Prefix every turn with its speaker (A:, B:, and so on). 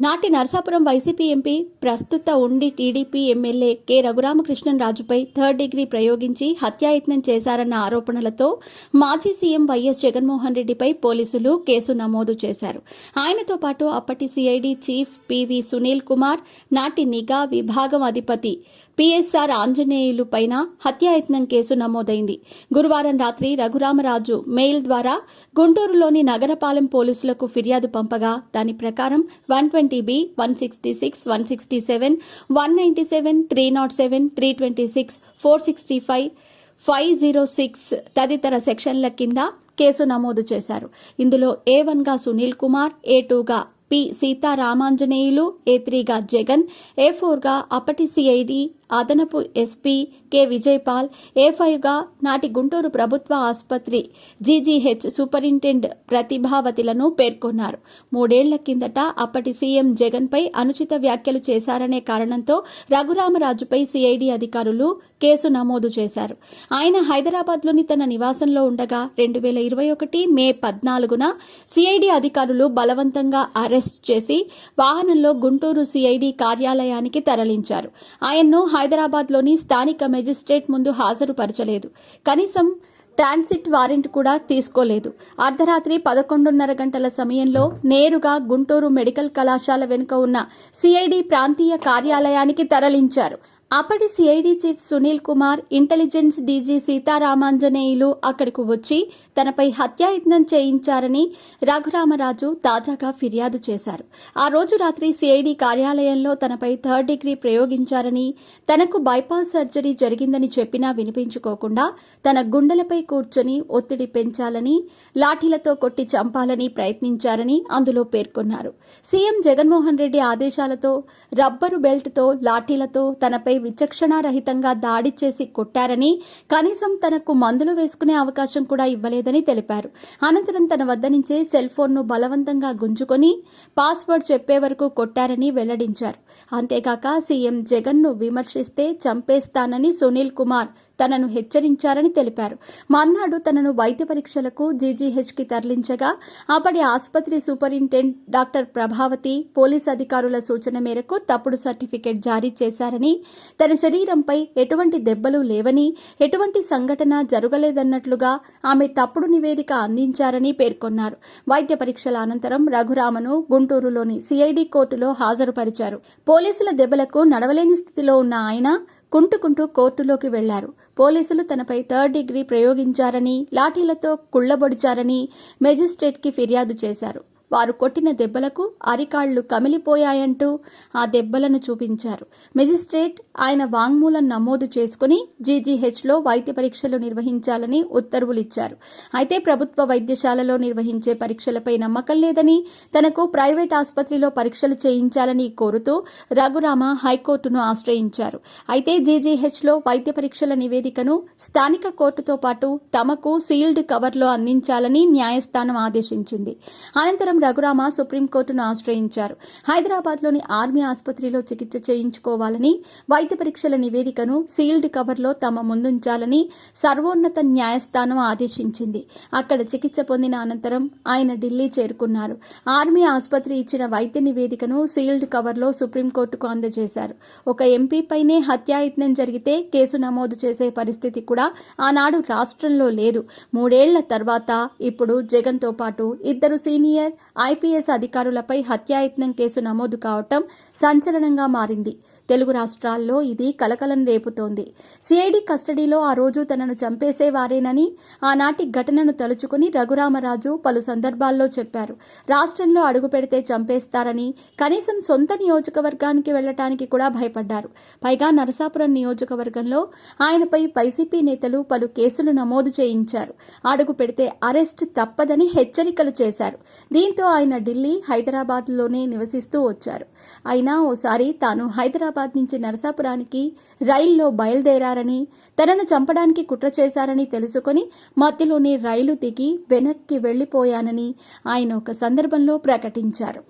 A: నాటి Narasapuram YCP MP ప్రస్తుత ఉండి టీడీపీ ఎమ్మెల్యే కె రఘురామకృష్ణంరాజుపై థర్డ్ డిగ్రీ ప్రయోగించి హత్యాయత్నం చేశారన్న ఆరోపణలతో మాజీ సీఎం వైఎస్ జగన్మోహన్ రెడ్డిపై పోలీసులు కేసు నమోదు చేశారు. ఆయనతో పాటు అప్పటి CID chief PV Sunil Kumar, నాటి నిఘా విభాగం అధిపతి పిఎస్ఆర్ ఆంజనేయులు పైన హత్యాయత్నం కేసు నమోదైంది. గురువారం రాత్రి రఘురామరాజు మెయిల్ ద్వారా గుంటూరులోని నగరపాలెం పోలీసులకు ఫిర్యాదు పంపగా దాని ప్రకారం 120B, 166, 167, 197, 307, 326, 465, 506 తదితర సెక్షన్ల కింద కేసు నమోదు చేశారు. ఇందులో A1గా సునీల్ కుమార్, A2గా పి సీతారామాంజనేయులు, A3గా జగన్, A4గా అప్పటి సిఐడి అదనపు ఎస్పీ కె విజయపాల్, A5గా నాటి గుంటూరు ప్రభుత్వ ఆసుపత్రి జీజీహెచ్ సూపరింటెండెంట్ ప్రతిభావతిలను పేర్కొన్నారు. 3 ఏళ్ల కిందట అప్పటి సీఎం జగన్పై అనుచిత వ్యాఖ్యలు చేశారనే కారణంతో రఘురామరాజుపై సిఐడి అధికారులు కేసు నమోదు చేశారు. ఆయన హైదరాబాద్లోని తన నివాసంలో ఉండగా 2021 మే 14న సిఐడి అధికారులు బలవంతంగా అరెస్ట్ చేసి వాహనంలో గుంటూరు సిఐడి కార్యాలయానికి తరలించారు. ఆయన్ను హైదరాబాద్లోని స్థానిక మెజిస్ట్రేట్ ముందు హాజరుపరచలేదు. కనీసం ట్రాన్సిట్ వారెంట్ కూడా తీసుకోలేదు. అర్ధరాత్రి 11:30 గంటల సమయంలో నేరుగా గుంటూరు మెడికల్ కళాశాల వెనుక ఉన్న సిఐడి ప్రాంతీయ కార్యాలయానికి తరలించారు. అప్పటి CID chief Sunil Kumar, intelligence DG Seetharamanjaneyulu అక్కడకు వచ్చి తనపై హత్యాయత్నం చేయించారని రఘురామరాజు తాజాగా ఫిర్యాదు చేశారు. ఆ రోజు రాత్రి సిఐడి కార్యాలయంలో తనపై థర్డ్ డిగ్రీ ప్రయోగించారని, తనకు బైపాస్ సర్జరీ జరిగిందని చెప్పినా వినిపించుకోకుండా తన గుండెలపై కూర్చొని ఒత్తిడి పెంచాలని, లాఠీలతో కొట్టి చంపాలని ప్రయత్నించారని అందులో పేర్కొన్నారు. సీఎం జగన్మోహన్ రెడ్డి ఆదేశాలతో రబ్బరు బెల్ట్తో, లాఠీలతో తనపై విచక్షణారహితంగా దాడి చేసి కొట్టారని, కనీసం తనకు మందులు వేసుకునే అవకాశం కూడా ఇవ్వలేదని తెలిపారు. అనంతరం తన వద్ద నుంచే సెల్ ఫోన్ను బలవంతంగా గుంజుకొని పాస్వర్డ్ చెప్పే వరకు కొట్టారని వెల్లడించారు. అంతేకాక సీఎం జగన్ను విమర్శిస్తే చంపేస్తానని సునీల్ కుమార్ తనను హెచ్చరించారని తెలిపారు. మర్నాడు తనను వైద్య పరీక్షలకు జీజీహెచ్కి తరలించగా అప్పటి ఆసుపత్రి సూపరింటెండెంట్ డాక్టర్ ప్రభావతి పోలీస్ అధికారుల సూచన మేరకు తప్పుడు సర్టిఫికెట్ జారీ చేశారని, తన శరీరంపై ఎటువంటి దెబ్బలు లేవని, ఎటువంటి సంఘటన జరగలేదన్నట్లుగా ఆమె తప్పుడు నివేదిక అందించారని పేర్కొన్నారు. వైద్య పరీక్షల అనంతరం రఘురామను గుంటూరులోని సిఐడి కోర్టులో హాజరుపరిచారు. పోలీసుల దెబ్బలకు నడవలేని స్థితిలో ఉన్న ఆయన కుంటుకుంటూ కోర్టులోకి వెళ్లారు. పోలీసులు తనపై థర్డ్ డిగ్రీ ప్రయోగించారని, లాఠీలతో కుళ్లబొడిచారని మెజిస్ట్రేట్కి ఫిర్యాదు చేశారు. వారు కొట్టిన దెబ్బలకు అరికాళ్లు కమిలిపోయాయంటూ ఆ దెబ్బలను చూపించారు. మెజిస్ట్రేట్ ఆయన వాంగ్మూలం నమోదు చేసుకుని జీజీహెచ్లో వైద్య పరీక్షలు నిర్వహించాలని ఉత్తర్వులిచ్చారు. అయితే ప్రభుత్వ వైద్యశాలలో నిర్వహించే పరీక్షలపై నమ్మకం లేదని, తనకు ప్రైవేట్ ఆసుపత్రిలో పరీక్షలు చేయించాలని కోరుతూ రఘురామ హైకోర్టును ఆశ్రయించారు. అయితే జీజీహెచ్లో వైద్య పరీక్షల నివేదికను స్థానిక కోర్టుతో పాటు తమకు సీల్డ్ కవర్లో అందించాలని న్యాయస్థానం ఆదేశించింది. అనంతరం రఘురామ సుప్రీంకోర్టును ఆశ్రయించారు. హైదరాబాద్లోని ఆర్మీ ఆసుపత్రిలో చికిత్స చేయించుకోవాలని, వైద్య పరీక్షల నివేదికను సీల్డ్ కవర్లో తమ ముందుంచాలని సర్వోన్నత న్యాయస్థానం ఆదేశించింది. అక్కడ చికిత్స పొందిన అనంతరం ఆయన ఢిల్లీ చేరుకున్నారు. ఆర్మీ ఆసుపత్రి ఇచ్చిన వైద్య నివేదికను సీల్డ్ కవర్లో సుప్రీంకోర్టుకు అందజేశారు. ఒక ఎంపీపైనే హత్యాయత్నం జరిగితే కేసు నమోదు చేసే పరిస్థితి కూడా ఆనాడు రాష్ట్రంలో లేదు. 3 ఏళ్ల తర్వాత ఇప్పుడు జగన్తో పాటు 2 సీనియర్ ఐపీఎస్ అధికారులపై హత్యాయత్నం కేసు నమోదు కావటం సంచలనంగా మారింది. తెలుగు రాష్ట్రాల్లో ఇది కలకలం రేపుతోంది. సిఐడి కస్టడీలో ఆ రోజు తనను చంపేసేవారేనని ఆనాటి ఘటనను తలుచుకుని రఘురామరాజు పలు సందర్భాల్లో చెప్పారు. రాష్ట్రంలో అడుగు పెడితే చంపేస్తారని, కనీసం సొంత నియోజకవర్గానికి వెళ్లటానికి కూడా భయపడ్డారు. పైగా నరసాపురం నియోజకవర్గంలో ఆయనపై వైసీపీ నేతలు పలు కేసులు నమోదు చేయించారు. అడుగు పెడితే అరెస్ట్ తప్పదని హెచ్చరికలు చేశారు. దీంతో ఆయన ఢిల్లీ, హైదరాబాద్లోనే నివసిస్తూ వచ్చారు. అయినా ఓసారి తాను హైదరాబాద్ నుంచి నరసాపురానికి రైల్లో బయలుదేరారని, తనను చంపడానికి కుట్ర చేశారని తెలుసుకుని మధ్యలోనే రైలు దిగి వెనక్కి వెళ్లిపోయానని ఆయన ఒక సందర్భంలో ప్రకటించారు.